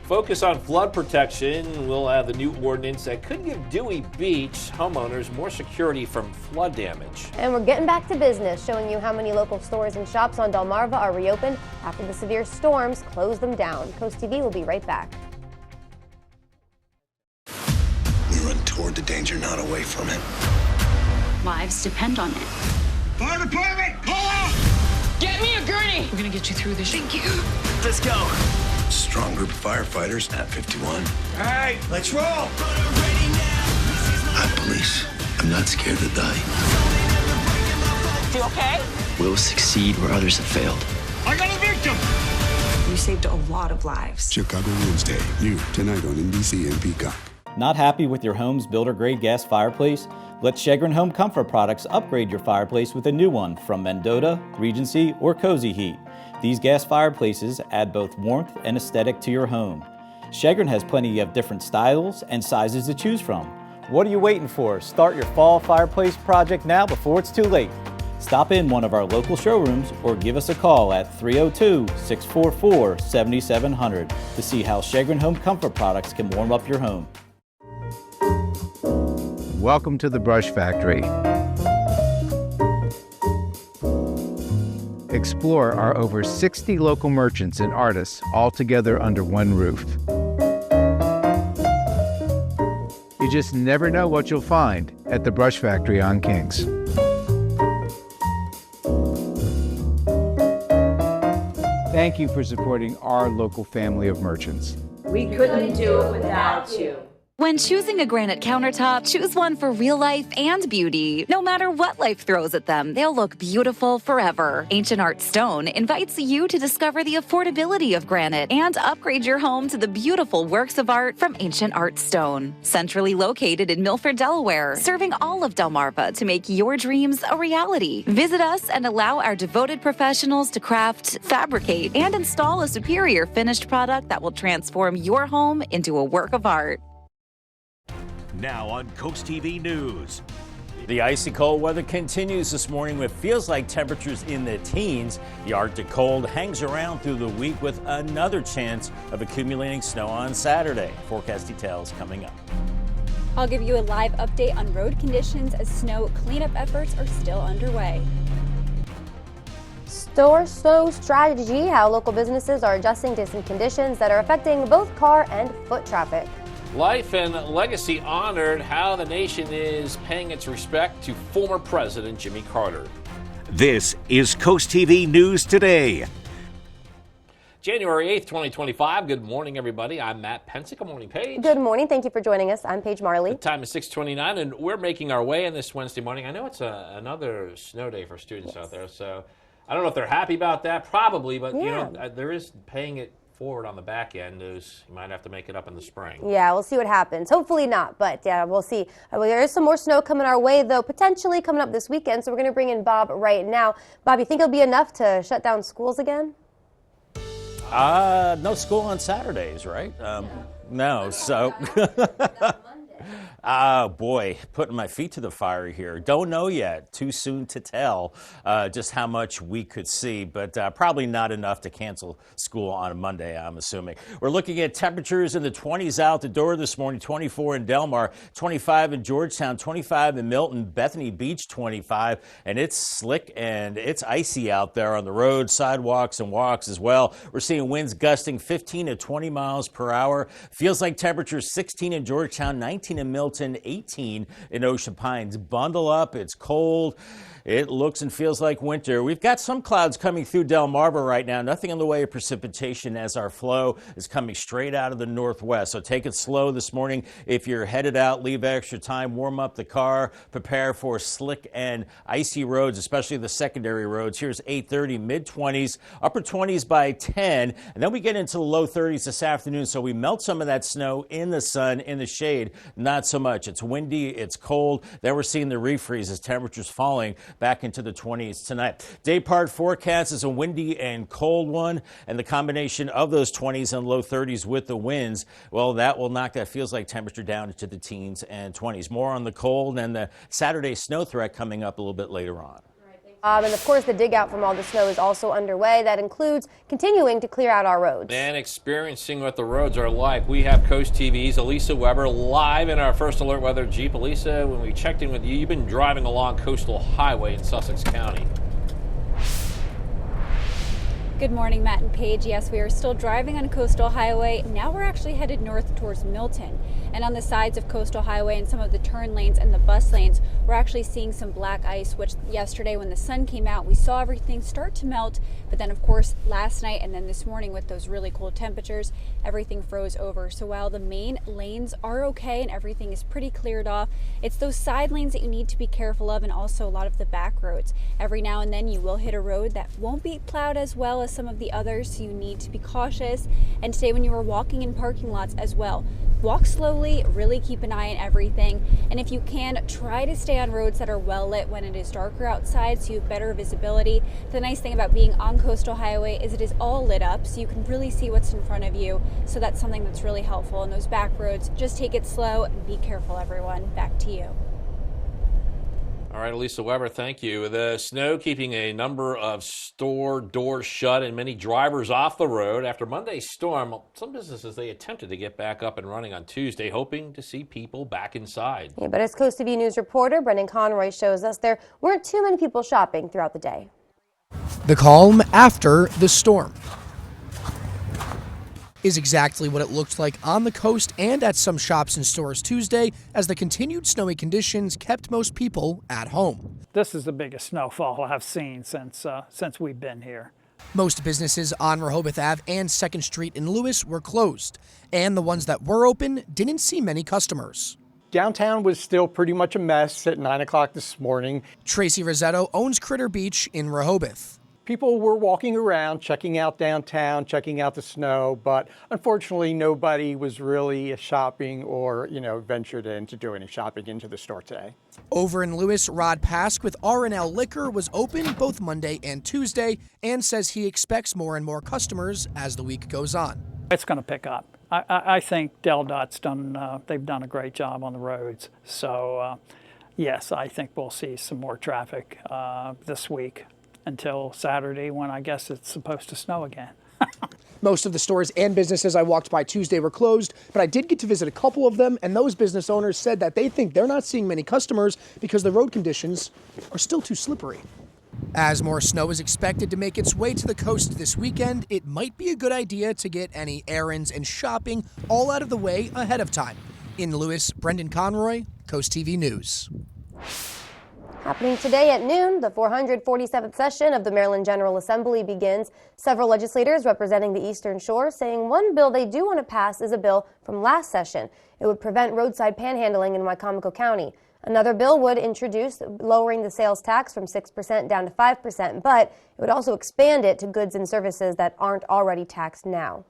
Focus on flood protection. We'll have the new ordinance that could give Dewey Beach homeowners more security from flood damage. And we're getting back to business, showing you how many local stores and shops on Delmarva are reopened after the severe storms closed them down. Coast TV will be right back. We run toward the danger, not away from it. Lives depend on it. Fire department, pull out! Get me a gurney! We're gonna get you through this. Thank you. Let's go. Strong group of firefighters at 51. All right, let's roll. I'm police. I'm not scared to die. You okay? We'll succeed where others have failed. I got a victim! You saved a lot of lives. Chicago Wednesday, new tonight on NBC and Peacock. Not happy with your home's builder-grade gas fireplace? Let Chagrin Home Comfort Products upgrade your fireplace with a new one from Mendota, Regency, or Cozy Heat. These gas fireplaces add both warmth and aesthetic to your home. Chagrin has plenty of different styles and sizes to choose from. What are you waiting for? Start your fall fireplace project now before it's too late. Stop in one of our local showrooms or give us a call at 302-644-7700 to see how Chagrin Home Comfort Products can warm up your home. Welcome to the Brush Factory. Explore our over 60 local merchants and artists all together under one roof. You just never know what you'll find at the Brush Factory on Kings. Thank you for supporting our local family of merchants. We couldn't do it without you. When choosing a granite countertop, choose one for real life and beauty. No matter what life throws at them, they'll look beautiful forever. Ancient Art Stone invites you to discover the affordability of granite and upgrade your home to the beautiful works of art from Ancient Art Stone. Centrally located in Milford, Delaware, serving all of Delmarva to make your dreams a reality. Visit us and allow our devoted professionals to craft, fabricate, and install a superior finished product that will transform your home into a work of art. Now on Coast TV News. The icy cold weather continues this morning with feels like temperatures in the teens. The Arctic cold hangs around through the week with another chance of accumulating snow on Saturday. Forecast details coming up. I'll give you a live update on road conditions as snow cleanup efforts are still underway. Store snow strategy, how local businesses are adjusting to some conditions that are affecting both car and foot traffic. Life and legacy honored, how the nation is paying its respect to former President Jimmy Carter. This is Coast TV News Today. January 8th, 2025. Good morning, everybody. I'm Matt Pensick. Good morning, Paige. Good morning. Thank you for joining us. I'm Paige Marley. The time is 6:29, and we're making our way in this Wednesday morning. I know it's another snow day for students out there, so I don't know if they're happy about that. Probably, but you know, there is paying it forward on the back end. You might have to make it up in the spring. Yeah, we'll see what happens. Hopefully not, but yeah, we'll see. There is some more snow coming our way, though, potentially coming up this weekend, so we're going to bring in Bob right now. Bob, you think it'll be enough to shut down schools again? No school on Saturdays, right? No, so Oh, boy, putting my feet to the fire here. Don't know yet. Too soon to tell just how much we could see, but probably not enough to cancel school on a Monday, I'm assuming. We're looking at temperatures in the 20s out the door this morning, 24 in Del Mar, 25 in Georgetown, 25 in Milton, Bethany Beach, 25, and it's slick and it's icy out there on the road, sidewalks and walks as well. We're seeing winds gusting 15 to 20 miles per hour. Feels like temperatures 16 in Georgetown, 19 in Milton, 18 in Ocean Pines. Bundle up. It's cold. It looks and feels like winter. We've got some clouds coming through Delmarva right now. Nothing in the way of precipitation as our flow is coming straight out of the northwest. So take it slow this morning. If you're headed out, leave extra time, warm up the car, prepare for slick and icy roads, especially the secondary roads. Here's 8:30, mid-20s, upper 20s by 10. And then we get into the low 30s this afternoon. So we melt some of that snow in the sun, in the shade. Not so much. It's windy. It's cold. Then we're seeing the refreeze as temperatures falling back into the 20s tonight. Day part forecast is a windy and cold one, and the combination of those 20s and low 30s with the winds, well, that will knock that feels like temperature down into the teens and 20s. More on the cold and the Saturday snow threat coming up a little bit later on. And of course, the dig out from all the snow is also underway. That includes continuing to clear out our roads. And experiencing what the roads are like. We have Coast TV's Elisa Weber live in our First Alert Weather Jeep. Elisa, when we checked in with you, you've been driving along Coastal Highway in Sussex County. Good morning, Matt and Paige. Yes, we are still driving on Coastal Highway. Now we're actually headed north towards Milton. And on the sides of Coastal Highway and some of the turn lanes and the bus lanes, we're actually seeing some black ice, which yesterday when the sun came out, we saw everything start to melt. But then, of course, last night and then this morning with those really cold temperatures, everything froze over. So while the main lanes are okay and everything is pretty cleared off, it's those side lanes that you need to be careful of, and also a lot of the back roads. Every now and then you will hit a road that won't be plowed as well as some of the others, so you need to be cautious. And today when you are walking in parking lots as well, walk slowly, really keep an eye on everything, and if you can, try to stay on roads that are well lit when it is darker outside so you have better visibility. The nice thing about being on Coastal Highway is it is all lit up, so you can really see what's in front of you, so that's something that's really helpful. And those back roads, just take it slow and be careful, everyone. Back to you. All right, Elisa Weber, thank you. The snow keeping a number of store doors shut and many drivers off the road. After Monday's storm, some businesses, they attempted to get back up and running on Tuesday, hoping to see people back inside. Yeah, but as Coast TV News reporter Brendan Conroy shows us, there weren't too many people shopping throughout the day. The calm after the storm is exactly what it looked like on the coast and at some shops and stores Tuesday, as the continued snowy conditions kept most people at home. This is the biggest snowfall I've seen since we've been here. Most businesses on Rehoboth Ave and 2nd Street in Lewis were closed, and the ones that were open didn't see many customers. Downtown was still pretty much a mess at 9 o'clock this morning. Tracy Rosetto owns Critter Beach in Rehoboth. People were walking around, checking out downtown, checking out the snow, but unfortunately nobody was really shopping or, ventured in to do any shopping into the store today. Over in Lewis, Rod Pask with R&L Liquor was open both Monday and Tuesday and says he expects more and more customers as the week goes on. It's going to pick up. I think Del Dot's they've done a great job on the roads. So, yes, I think we'll see some more traffic this week until Saturday, when I guess it's supposed to snow again. Most of the stores and businesses I walked by Tuesday were closed, but I did get to visit a couple of them, and those business owners said that they think they're not seeing many customers because the road conditions are still too slippery. As more snow is expected to make its way to the coast this weekend, it might be a good idea to get any errands and shopping all out of the way ahead of time. In Lewis, Brendan Conroy, Coast TV News. Happening today at noon, the 447th session of the Maryland General Assembly begins. Several legislators representing the Eastern Shore saying one bill they do want to pass is a bill from last session. It would prevent roadside panhandling in Wycomico County. Another bill would introduce lowering the sales tax from 6% down to 5%, but it would also expand it to goods and services that aren't already taxed now.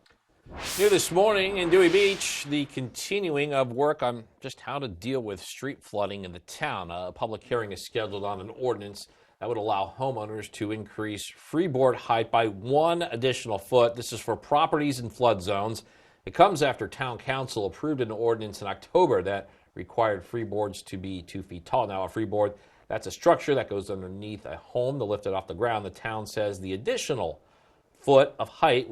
New this morning in Dewey Beach, the continuing of work on just how to deal with street flooding in the town. A public hearing is scheduled on an ordinance that would allow homeowners to increase freeboard height by 1 additional foot. This is for properties in flood zones. It comes after Town Council approved an ordinance in October that required freeboards to be 2 feet tall. Now, a freeboard, that's a structure that goes underneath a home to lift it off the ground. The town says the additional foot of height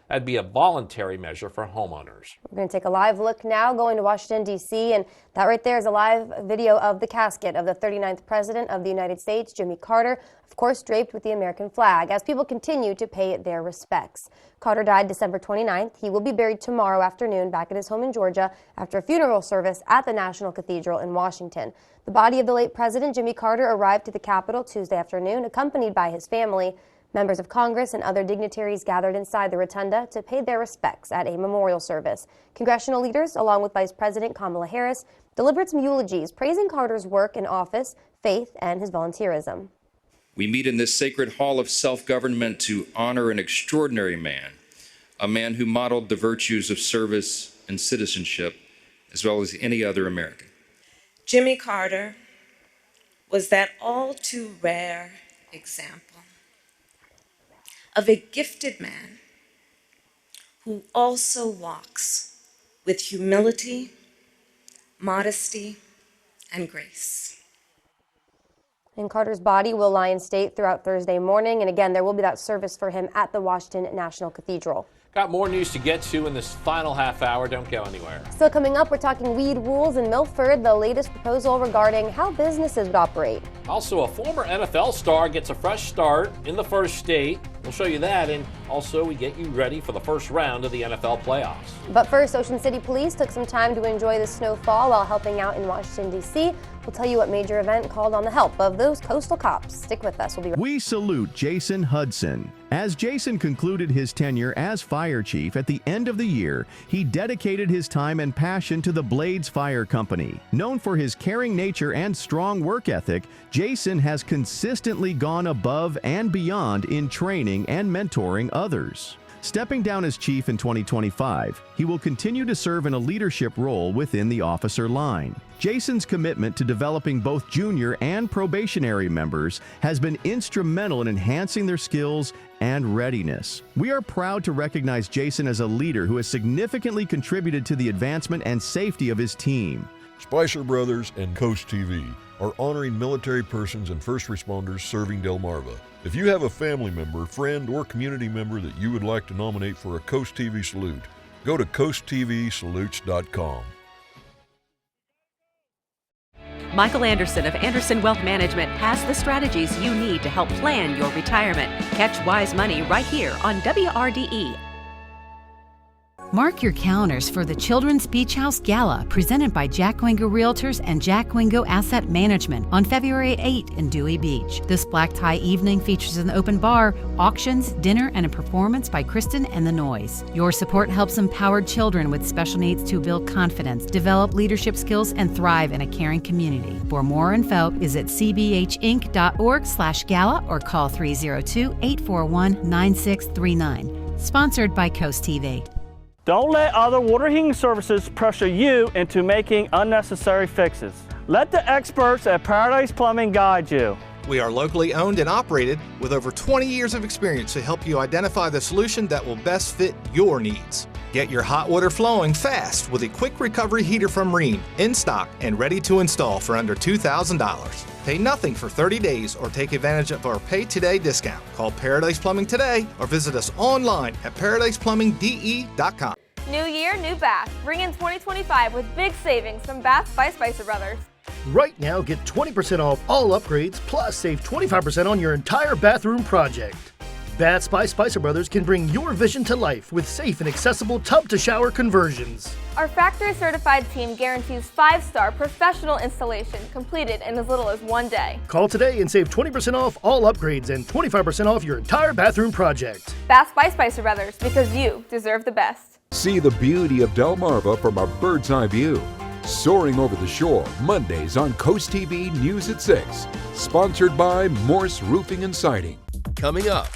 that'd be a voluntary measure for homeowners. We're going to take a live look now, going to Washington, D.C., and that right there is a live video of the casket of the 39th President of the United States, Jimmy Carter, of course draped with the American flag, as people continue to pay their respects. Carter died December 29th. He will be buried tomorrow afternoon back at his home in Georgia after a funeral service at the National Cathedral in Washington. The body of the late President, Jimmy Carter, arrived at the Capitol Tuesday afternoon, accompanied by his family. Members of Congress and other dignitaries gathered inside the rotunda to pay their respects at a memorial service. Congressional leaders, along with Vice President Kamala Harris, delivered some eulogies praising Carter's work in office, faith, and his volunteerism. We meet in this sacred hall of self-government to honor an extraordinary man, a man who modeled the virtues of service and citizenship, as well as any other American. Jimmy Carter was that all too rare example of a gifted man who also walks with humility, modesty, and grace. And Carter's body will lie in state throughout Thursday morning. And again, there will be that service for him at the Washington National Cathedral. Got more news to get to in this final half hour. Don't go anywhere. Still coming up, we're talking weed rules in Milford, the latest proposal regarding how businesses would operate. Also, a former NFL star gets a fresh start in the first state. We'll show you that, and also we get you ready for the first round of the NFL playoffs. But first, Ocean City Police took some time to enjoy the snowfall while helping out in Washington, D.C. We'll tell you what major event called on the help of those coastal cops. Stick with us. We'll be right back. We salute Jason Hudson. As Jason concluded his tenure as fire chief at the end of the year, he dedicated his time and passion to the Blades Fire Company. Known for his caring nature and strong work ethic, Jason has consistently gone above and beyond in training and mentoring others. Stepping down as chief in 2025, he will continue to serve in a leadership role within the officer line. Jason's commitment to developing both junior and probationary members has been instrumental in enhancing their skills and readiness. We are proud to recognize Jason as a leader who has significantly contributed to the advancement and safety of his team. Spicer Brothers and CoastTV are honoring military persons and first responders serving Delmarva. If you have a family member, friend, or community member that you would like to nominate for a CoastTV salute, go to coasttvsalutes.com. Michael Anderson of Anderson Wealth Management has the strategies you need to help plan your retirement. Catch Wise Money right here on WRDE. Mark your calendars for the Children's Beach House Gala presented by Jack Wingo Realtors and Jack Wingo Asset Management on February 8 in Dewey Beach. This black tie evening features an open bar, auctions, dinner, and a performance by Kristen and the Noise. Your support helps empowered children with special needs to build confidence, develop leadership skills, and thrive in a caring community. For more info, visit cbhinc.org/gala or call 302-841-9639. Sponsored by CoastTV. Don't let other water heating services pressure you into making unnecessary fixes. Let the experts at Paradise Plumbing guide you. We are locally owned and operated with over 20 years of experience to help you identify the solution that will best fit your needs. Get your hot water flowing fast with a quick recovery heater from Rheem, in stock and ready to install for under $2,000. Pay nothing for 30 days or take advantage of our Pay Today discount. Call Paradise Plumbing today or visit us online at paradiseplumbingde.com. New year, new bath. Bring in 2025 with big savings from Bath by Spicer Brothers. Right now, get 20% off all upgrades, plus save 25% on your entire bathroom project. Baths by Spicer Brothers can bring your vision to life with safe and accessible tub-to-shower conversions. Our factory certified team guarantees 5-star professional installation completed in as little as 1 day. Call today and save 20% off all upgrades and 25% off your entire bathroom project. Baths by Spicer Brothers, because you deserve the best. See the beauty of Delmarva from a bird's eye view. Soaring over the shore, Mondays on CoastTV News at 6. Sponsored by Morse Roofing and Siding. Coming up,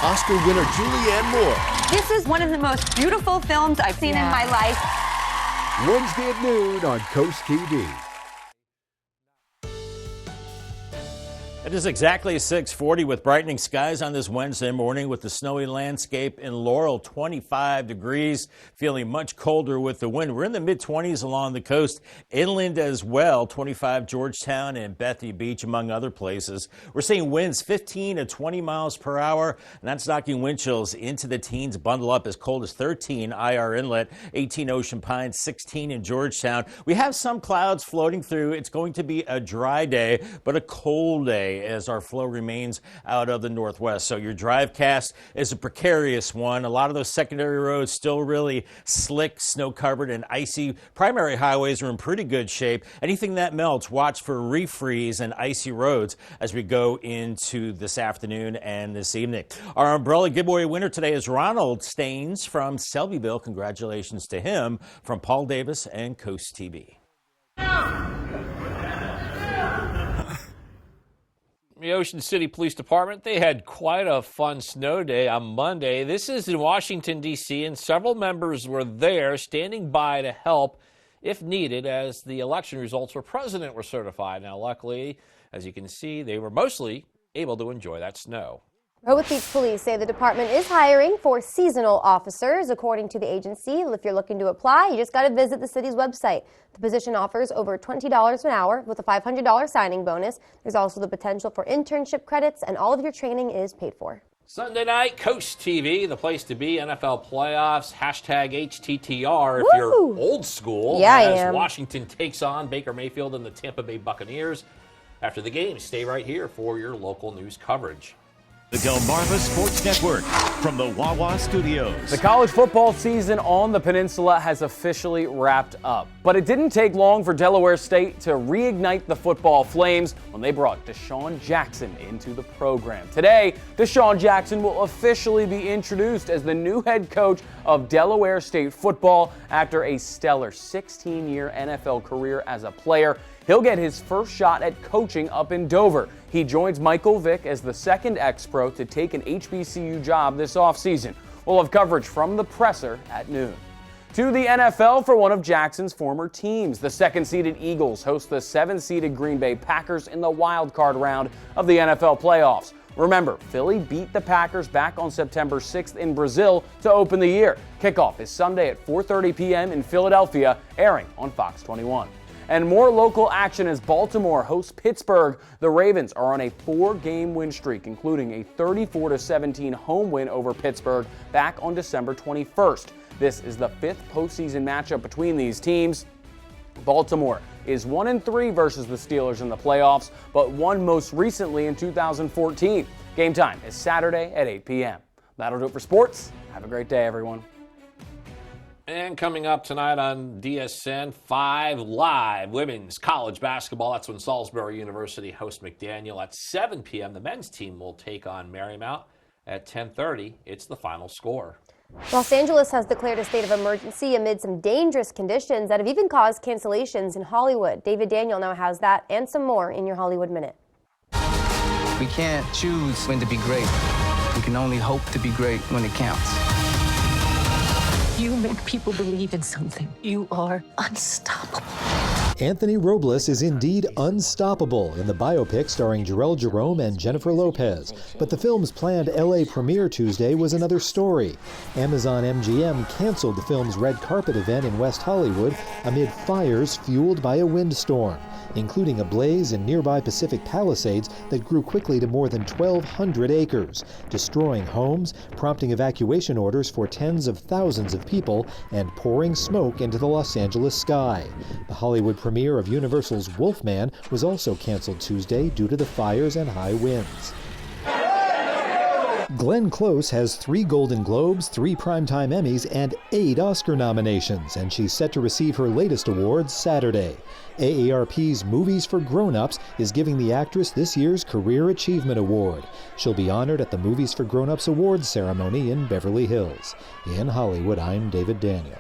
Oscar winner Julianne Moore. This is one of the most beautiful films I've seen in my life. Wednesday at noon on CoastTV. It is exactly 6:40 with brightening skies on this Wednesday morning with the snowy landscape in Laurel, 25 degrees, feeling much colder with the wind. We're in the mid-20s along the coast, inland as well, 25 Georgetown and Bethany Beach, among other places. We're seeing winds 15 to 20 miles per hour, and that's knocking wind chills into the teens. Bundle up as cold as 13 IR Inlet, 18 Ocean Pines, 16 in Georgetown. We have some clouds floating through. It's going to be a dry day, but a cold day as our flow remains out of the northwest. So your drive cast is a precarious one. A lot of those secondary roads still really slick, snow-covered, and icy. Primary highways are in pretty good shape. Anything that melts, watch for refreeze and icy roads as we go into this afternoon and this evening. Our umbrella giveaway winner today is Ronald Staines from Selbyville. Congratulations to him from Paul Davis and Coast TV. The Ocean City Police Department, they had quite a fun snow day on Monday. This is in Washington, D.C., and several members were there standing by to help if needed as the election results for president were certified. Now, luckily, as you can see, they were mostly able to enjoy that snow. Rehoboth Beach Police say the department is hiring for seasonal officers. According to the agency, if you're looking to apply, you just got to visit the city's website. The position offers over $20 an hour with a $500 signing bonus. There's also the potential for internship credits, and all of your training is paid for. Sunday night, Coast TV, the place to be, NFL playoffs, hashtag HTTR if you're old school. Yeah, I as am. Washington takes on Baker Mayfield and the Tampa Bay Buccaneers. After the game, stay right here for your local news coverage. The Delmarva Sports Network from the Wawa Studios. The college football season on the peninsula has officially wrapped up. But it didn't take long for Delaware State to reignite the football flames when they brought Deshaun Jackson into the program. Today, Deshaun Jackson will officially be introduced as the new head coach of Delaware State football after a stellar 16-year NFL career as a player. He'll get his first shot at coaching up in Dover. He joins Michael Vick as the second ex-pro to take an HBCU job this offseason. We'll have coverage from the presser at noon. To the NFL for one of Jackson's former teams. The second-seeded Eagles host the 7th-seeded Green Bay Packers in the wild card round of the NFL playoffs. Remember, Philly beat the Packers back on September 6th in Brazil to open the year. Kickoff is Sunday at 4:30 p.m. in Philadelphia, airing on Fox 21. And more local action as Baltimore hosts Pittsburgh. The Ravens are on a 4-game win streak, including a 34-17 home win over Pittsburgh back on December 21st. This is the 5th postseason matchup between these teams. Baltimore is 1-3 versus the Steelers in the playoffs, but won most recently in 2014. Game time is Saturday at 8 p.m. That'll do it for sports. Have a great day, everyone. And coming up tonight on DSN 5 Live, women's college basketball. That's when Salisbury University hosts McDaniel at 7 p.m. The men's team will take on Marymount at 10:30. It's the final score. Los Angeles has declared a state of emergency amid some dangerous conditions that have even caused cancellations in Hollywood. David Daniel now has that and some more in your Hollywood Minute. We can't choose when to be great. We can only hope to be great when it counts. You make people believe in something. You are unstoppable. Anthony Robles is indeed unstoppable in the biopic starring Jarrell Jerome and Jennifer Lopez. But the film's planned LA premiere Tuesday was another story. Amazon MGM canceled the film's red carpet event in West Hollywood amid fires fueled by a windstorm, including a blaze in nearby Pacific Palisades that grew quickly to more than 1,200 acres, destroying homes, prompting evacuation orders for tens of thousands of people, and pouring smoke into the Los Angeles sky. The Hollywood premiere of Universal's Wolfman was also canceled Tuesday due to the fires and high winds. Glenn Close has 3 Golden Globes, 3 Primetime Emmys, and 8 Oscar nominations, and she's set to receive her latest award Saturday. AARP's Movies for Grown-Ups is giving the actress this year's Career Achievement Award. She'll be honored at the Movies for Grown-Ups Awards ceremony in Beverly Hills. In Hollywood, I'm David Daniel.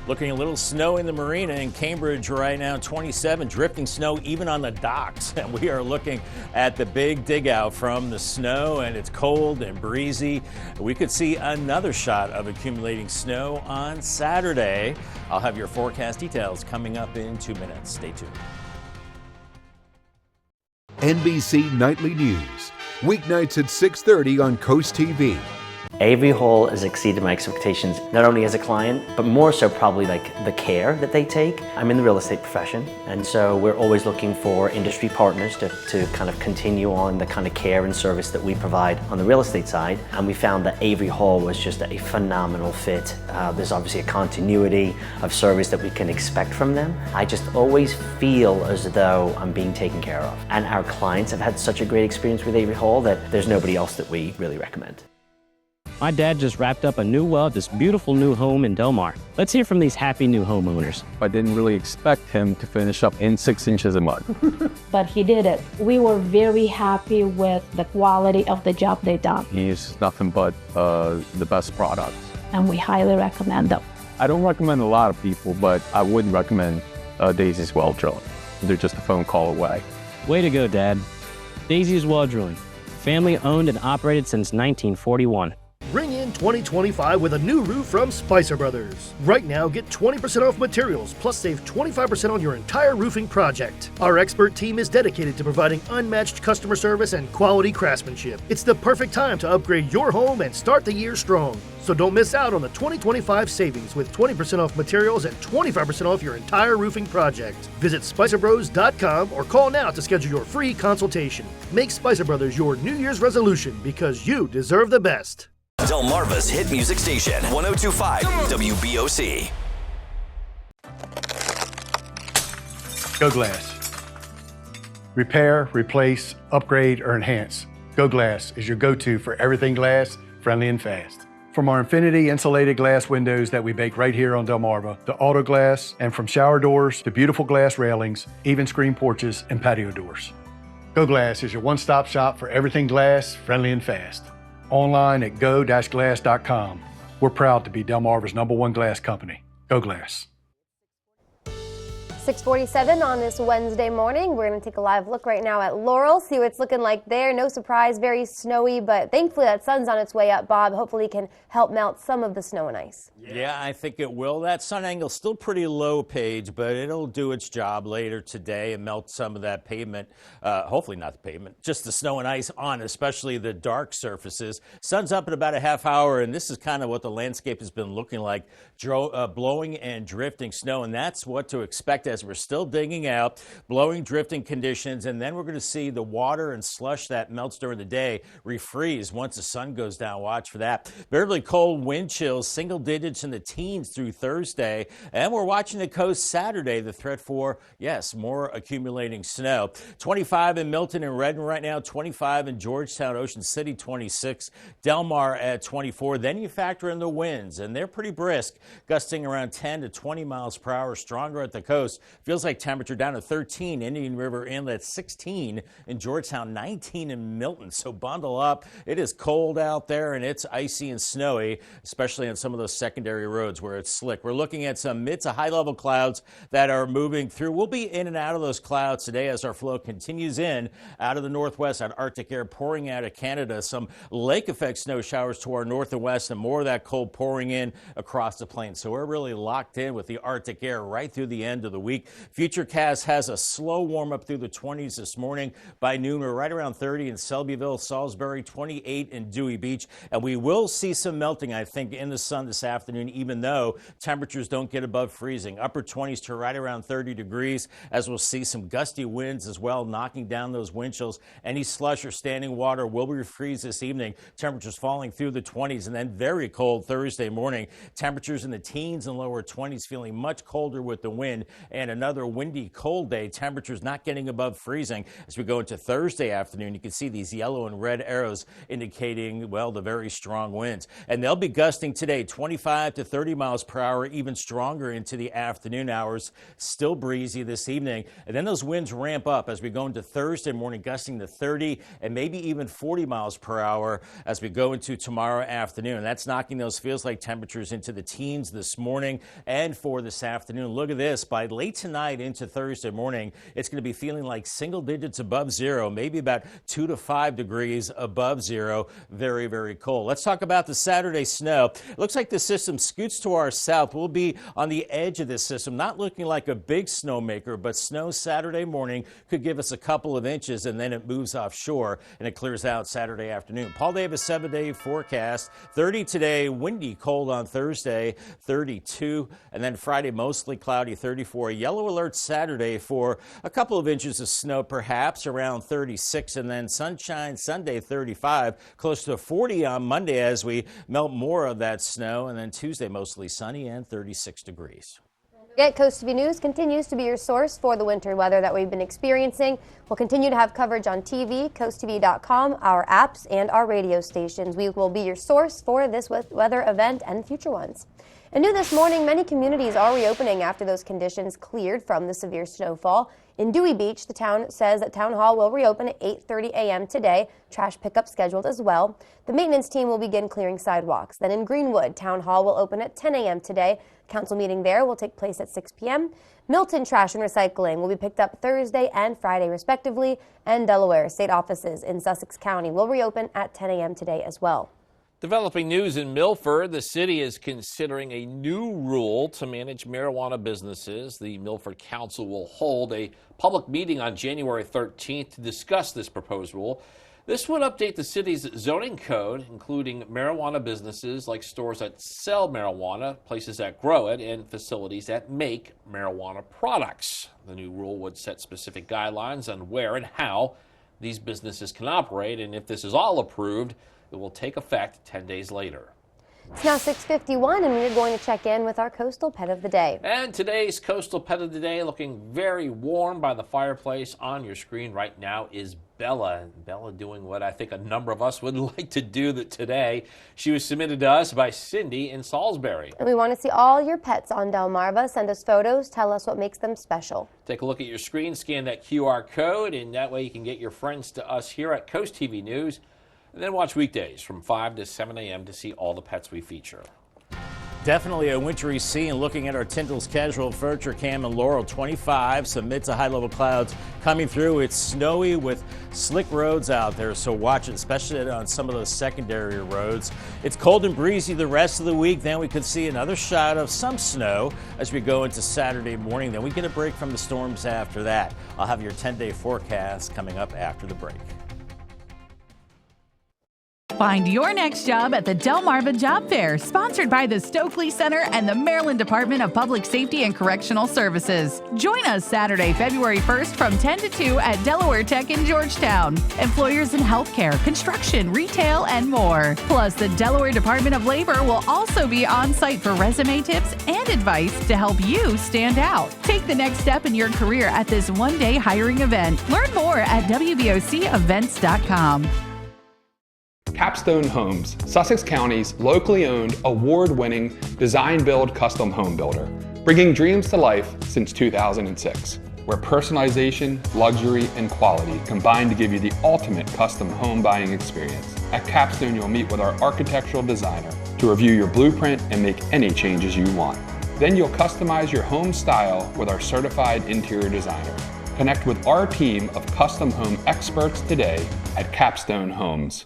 Looking a little snow in the marina in Cambridge right now, 27, drifting snow even on the docks. And we are looking at the big dig out from the snow, and it's cold and breezy. We could see another shot of accumulating snow on Saturday. I'll have your forecast details coming up in 2 minutes. Stay tuned. NBC Nightly News. Weeknights at 6:30 on Coast TV. Avery Hall has exceeded my expectations, not only as a client, but more so probably like the care that they take. I'm in the real estate profession, and so we're always looking for industry partners to kind of continue on the kind of care and service that we provide on the real estate side. And we found that Avery Hall was just a phenomenal fit. There's obviously a continuity of service that we can expect from them. I just always feel as though I'm being taken care of. And our clients have had such a great experience with Avery Hall that there's nobody else that we really recommend. My dad just wrapped up a new well at this beautiful new home in Del Mar. Let's hear from these happy new homeowners. I didn't really expect him to finish up in 6 inches of mud. But he did it. We were very happy with the quality of the job they done. He's nothing but the best product. And we highly recommend them. I don't recommend a lot of people, but I would recommend Daisy's Well Drilling. They're just a phone call away. Way to go, Dad. Daisy's Well Drilling. Family owned and operated since 1941. Ring in 2025 with a new roof from Spicer Brothers. Right now, get 20% off materials, plus save 25% on your entire roofing project. Our expert team is dedicated to providing unmatched customer service and quality craftsmanship. It's the perfect time to upgrade your home and start the year strong. So don't miss out on the 2025 savings with 20% off materials and 25% off your entire roofing project. Visit SpicerBros.com or call now to schedule your free consultation. Make Spicer Brothers your New Year's resolution because you deserve the best. Delmarva's hit music station, 102.5 WBOC. Go Glass. Repair, replace, upgrade, or enhance. Go Glass is your go-to for everything glass, friendly and fast. From our Infinity insulated glass windows that we bake right here on Delmarva, to auto glass, and from shower doors to beautiful glass railings, even screen porches and patio doors. Go Glass is your one-stop shop for everything glass, friendly and fast. Online at go-glass.com. We're proud to be Delmarva's #1 glass company. Go Glass. 6:47 on this Wednesday morning. We're going to take a live look right now at Laurel, see what it's looking like there. No surprise, very snowy, but thankfully that sun's on its way up, Bob. Hopefully it can help melt some of the snow and ice. Yeah, I think it will. That sun angle's still pretty low, Paige, but it'll do its job later today and melt some of that pavement. Hopefully not the pavement, just the snow and ice on, especially the dark surfaces. Sun's up in about a half hour, and this is kind of what the landscape has been looking like, blowing and drifting snow, and that's what to expect as we're still digging out, blowing, drifting conditions, and then we're going to see the water and slush that melts during the day refreeze once the sun goes down. Watch for that. Very cold wind chills, single digits in the teens through Thursday, and we're watching the coast Saturday, the threat for, yes, more accumulating snow. 25 in Milton and Redden right now, 25 in Georgetown, Ocean City, 26, Del Mar at 24. Then you factor in the winds, and they're pretty brisk, gusting around 10 to 20 miles per hour, stronger at the coast. Feels like temperature down to 13, Indian River Inlet 16 in Georgetown, 19 in Milton. So bundle up. It is cold out there and it's icy and snowy, especially on some of those secondary roads where it's slick. We're looking at some mid to high level clouds that are moving through. We'll be in and out of those clouds today as our flow continues in out of the northwest, out Arctic air pouring out of Canada. Some lake effect snow showers to our north and west, and more of that cold pouring in across the plains. So we're really locked in with the Arctic air right through the end of the week. Futurecast has a slow warm up through the 20s this morning. By noon, we're right around 30 in Selbyville, Salisbury, 28 in Dewey Beach. And we will see some melting, I think, in the sun this afternoon, even though temperatures don't get above freezing. Upper 20s to right around 30 degrees, as we'll see some gusty winds as well, knocking down those wind chills. Any slush or standing water will refreeze this evening. Temperatures falling through the 20s, and then very cold Thursday morning. Temperatures in the teens and lower 20s, feeling much colder with the wind, and another windy, cold day. Temperatures not getting above freezing. As we go into Thursday afternoon, you can see these yellow and red arrows indicating, well, the very strong winds. And they'll be gusting today 25 to 30 miles per hour, even stronger into the afternoon hours. Still breezy this evening. And then those winds ramp up as we go into Thursday morning, gusting to 30 and maybe even 40 miles per hour as we go into tomorrow afternoon. And that's knocking those feels like temperatures into the teens this morning and for this afternoon. Look at this. By late late tonight into Thursday morning, it's going to be feeling like single digits above zero, maybe about 2 to 5 degrees above zero. Very, very cold. Let's talk about the Saturday snow. It looks like the system scoots to our south. We'll be on the edge of this system, not looking like a big snowmaker, but snow Saturday morning could give us a couple of inches, and then it moves offshore and it clears out Saturday afternoon. Paul Davis 7-day forecast. 30 today, windy, cold on Thursday, 32, and then Friday mostly cloudy, 34. Yellow alert Saturday for a couple of inches of snow, perhaps around 36, and then sunshine Sunday, 35, close to 40 on Monday as we melt more of that snow, and then Tuesday mostly sunny and 36 degrees. CoastTV News continues to be your source for the winter weather that we've been experiencing. We'll continue to have coverage on TV, coasttv.com, our apps, and our radio stations. We will be your source for this weather event and future ones. And new this morning, many communities are reopening after those conditions cleared from the severe snowfall. In Dewey Beach, the town says that Town Hall will reopen at 8:30 a.m. today. Trash pickup scheduled as well. The maintenance team will begin clearing sidewalks. Then in Greenwood, Town Hall will open at 10 a.m. today. Council meeting there will take place at 6 p.m. Milton Trash and Recycling will be picked up Thursday and Friday respectively. And Delaware state offices in Sussex County will reopen at 10 a.m. today as well. Developing news in Milford, the city is considering a new rule to manage marijuana businesses. The Milford Council will hold a public meeting on January 13th to discuss this proposed rule. This would update the city's zoning code, including marijuana businesses like stores that sell marijuana, places that grow it, and facilities that make marijuana products. The new rule would set specific guidelines on where and how these businesses can operate, and if this is all approved, it will take effect 10 days later. It's now 6:51, and we're going to check in with our Coastal Pet of the Day. And today's Coastal Pet of the Day, looking very warm by the fireplace on your screen right now, is Bella. Bella doing what I think a number of us would like to do today. She was submitted to us by Cindy in Salisbury. And we want to see all your pets on Delmarva. Send us photos. Tell us what makes them special. Take a look at your screen, scan that QR code, and that way you can get your friends to us here at Coast TV News. And then watch weekdays from 5 to 7 a.m. to see all the pets we feature. Definitely a wintry scene. Looking at our Tyndall's Casual Furniture Cam in Laurel, 25, some mid to high level clouds coming through. It's snowy with slick roads out there, so watch it, especially on some of those secondary roads. It's cold and breezy the rest of the week. Then we could see another shot of some snow as we go into Saturday morning. Then we get a break from the storms after that. I'll have your 10-day forecast coming up after the break. Find your next job at the Delmarva Job Fair, sponsored by the Stokely Center and the Maryland Department of Public Safety and Correctional Services. Join us Saturday, February 1st from 10 to 2 at Delaware Tech in Georgetown. Employers in healthcare, construction, retail, and more. Plus, the Delaware Department of Labor will also be on site for resume tips and advice to help you stand out. Take the next step in your career at this one-day hiring event. Learn more at WBOCevents.com. Capstone Homes, Sussex County's locally owned, award-winning design-build custom home builder, bringing dreams to life since 2006, where personalization, luxury, and quality combine to give you the ultimate custom home buying experience. At Capstone, you'll meet with our architectural designer to review your blueprint and make any changes you want. Then you'll customize your home style with our certified interior designer. Connect with our team of custom home experts today at Capstone Homes.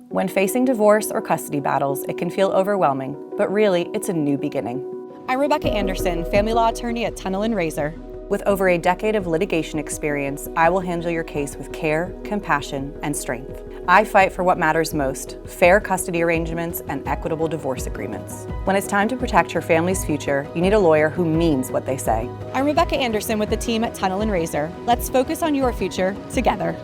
When facing divorce or custody battles, it can feel overwhelming, but really, it's a new beginning. I'm Rebecca Anderson, family law attorney at Tunnel & Razor. With over a decade of litigation experience, I will handle your case with care, compassion, and strength. I fight for what matters most: fair custody arrangements and equitable divorce agreements. When it's time to protect your family's future, you need a lawyer who means what they say. I'm Rebecca Anderson with the team at Tunnel & Razor. Let's focus on your future together.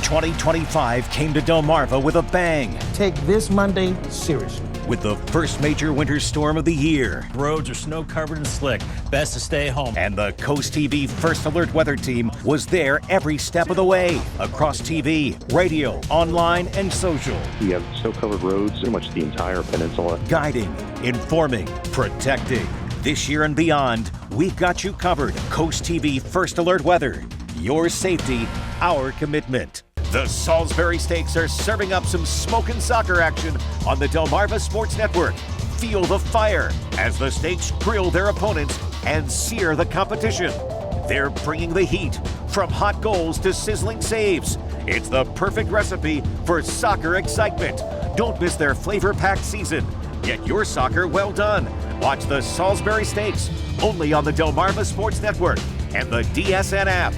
2025 came to Delmarva with a bang. Take this Monday seriously. With the first major winter storm of the year. Roads are snow covered and slick. Best to stay home. And the Coast TV First Alert Weather Team was there every step of the way. Across TV, radio, online, and social. We have snow-covered roads pretty much the entire peninsula. Guiding, informing, protecting. This year and beyond, we've got you covered. Coast TV First Alert Weather. Your safety, our commitment. The Salisbury Stakes are serving up some smoking soccer action on the Delmarva Sports Network. Feel the fire as the stakes grill their opponents and sear the competition. They're bringing the heat, from hot goals to sizzling saves. It's the perfect recipe for soccer excitement. Don't miss their flavor-packed season. Get your soccer well done. Watch the Salisbury Stakes, only on the Delmarva Sports Network and the DSN app.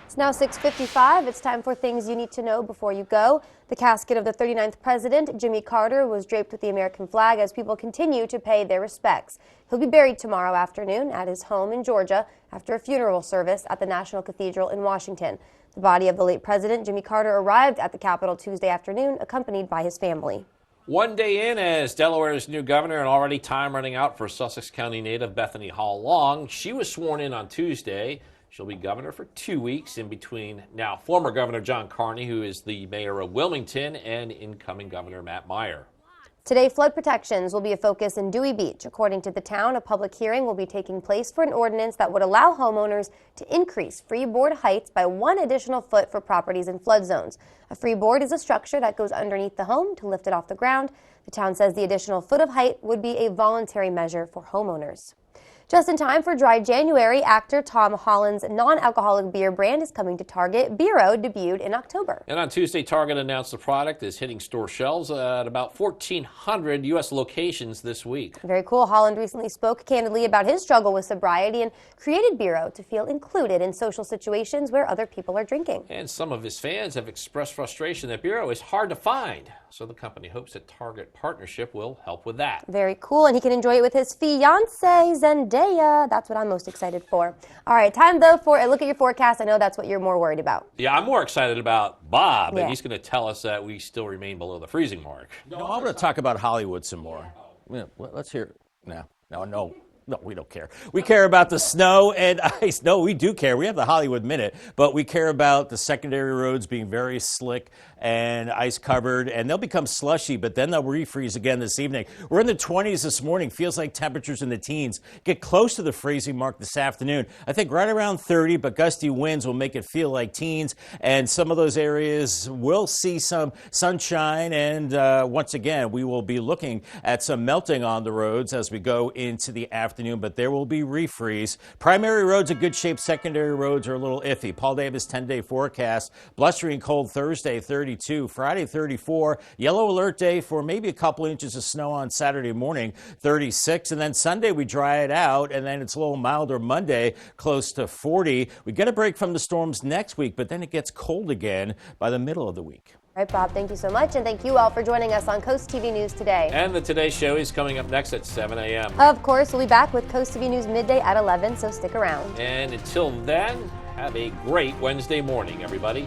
It's now 6:55. It's time for things you need to know before you go. The casket of the 39th president, Jimmy Carter, was draped with the American flag as people continue to pay their respects. He'll be buried tomorrow afternoon at his home in Georgia after a funeral service at the National Cathedral in Washington. The body of the late president, Jimmy Carter, arrived at the Capitol Tuesday afternoon, accompanied by his family. One day in as Delaware's new governor, and already time running out for Sussex County native Bethany Hall Long. She was sworn in on Tuesday. She'll be governor for 2 weeks in between now former Governor John Carney, who is the mayor of Wilmington, and incoming Governor Matt Meyer. Today, flood protections will be a focus in Dewey Beach. According to the town, a public hearing will be taking place for an ordinance that would allow homeowners to increase freeboard heights by 1 additional foot for properties in flood zones. A freeboard is a structure that goes underneath the home to lift it off the ground. The town says the additional foot of height would be a voluntary measure for homeowners. Just in time for Dry January, actor Tom Holland's non-alcoholic beer brand is coming to Target. Biro debuted in October. And on Tuesday, Target announced the product is hitting store shelves at about 1,400 U.S. locations this week. Very cool. Holland recently spoke candidly about his struggle with sobriety and created Biro to feel included in social situations where other people are drinking. And some of his fans have expressed frustration that Biro is hard to find. So the company hopes that Target partnership will help with that. Very cool. And he can enjoy it with his fiancée, Zendaya. That's what I'm most excited for. All right, time though for a look at your forecast. I know that's what you're more worried about. Yeah, I'm more excited about Bob, Yeah. and he's going to tell us that we still remain below the freezing mark. No, I'm going to talk about Hollywood some more. Yeah, let's hear it. No, we don't care. We care about the snow and ice. No, we do care. We have the Hollywood Minute, but we care about the secondary roads being very slick and ice covered, and they'll become slushy, but then they'll refreeze again this evening. We're in the 20s this morning. Feels like temperatures in the teens. Get close to the freezing mark this afternoon. I think right around 30, but gusty winds will make it feel like teens, and some of those areas will see some sunshine, and once again, we will be looking at some melting on the roads as we go into the afternoon, but there will be refreeze. Primary roads are good shape. Secondary roads are a little iffy. Paul Davis 10-day forecast. Blustery and cold Thursday, 32. Friday, 34. Yellow alert day for maybe a couple inches of snow on Saturday morning, 36. And then Sunday, we dry it out, and then it's a little milder Monday, close to 40. We get a break from the storms next week, but then it gets cold again by the middle of the week. All right, Bob, thank you so much, and thank you all for joining us on Coast TV News today. And the Today Show is coming up next at 7 a.m. Of course, we'll be back with Coast TV News midday at 11, so stick around. And until then, have a great Wednesday morning, everybody.